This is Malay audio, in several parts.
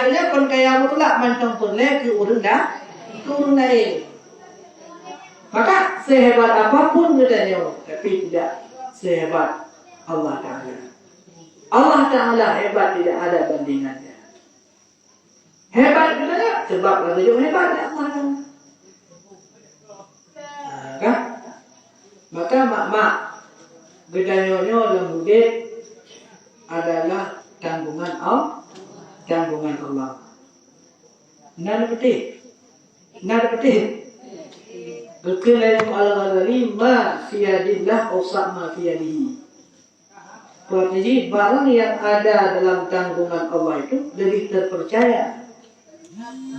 Katanya kon kaya mutlak mantong pulai ke urun dah, ke urun lain. Maka sehebat apapun katanya, tapi tidak sehebat Allah Ta'ala. Allah Ta'ala hebat, tidak ada bandingannya. Hebat katanya sebab katanya hebat Allah Ta'ala. Kan? Maka mak-mak gedanyonyo lembudit adalah tanggungan Allah. Nada putih. Berkelaim al-ghalali ma fiyadillah osak ma fiyadihi. Jadi barang yang ada dalam tanggungan Allah itu lebih terpercaya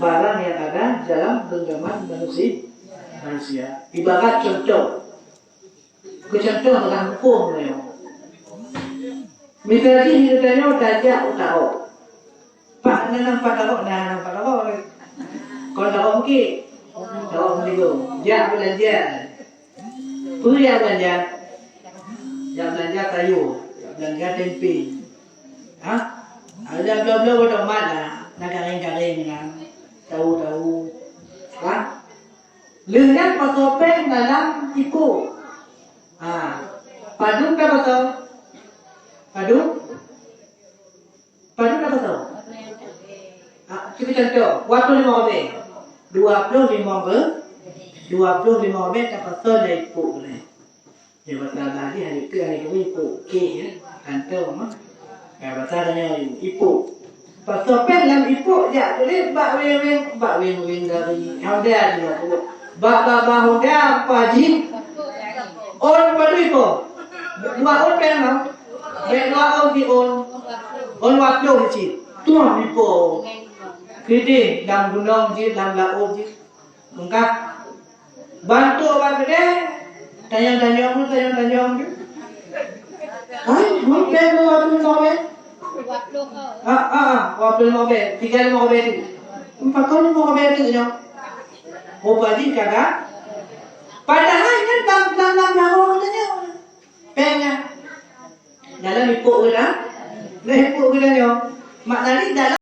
barang yang ada dalam genggaman manusia. Ibarat contoh. Contoh dalam hukum ya. Misalnya hidupnya tajak utao. Pak nanam padaro. Kalau tak mungkin, tak mungkin. Jak belanja. Puri belanja. Jak belanja kayu, jak belanja tempe. Ada bla-bla tomat lah. Nak garing lah. Tahu. Lengan patopeng dalam iku. Padu apa tahu? Padu apa tahu? Kita contoh, waktu 25 bet dapat dari iku boleh. Dia batal lagi hari ke iku ya. Kantor mah. Batalnya iku. Patopeng dalam iku ya boleh bak weng dari hauda dia. Bak hauda pagi. On padu iku. Dua on penang. Dua on di on. On waktu kecil. Tuan iku. Gede dalam gunung je, dalam laut je. Lengkap. Bantu apa gede? Tanyang je. Mungkin waktu 5 bet. Waktu 5 bet. 3 bet itu. 4 kali 5 bet itu je. Padi kagak. Padahal kan dalam laut katanya. Pengen. Dalam ipuk kita. Ipuk kita je. Maknanya dalam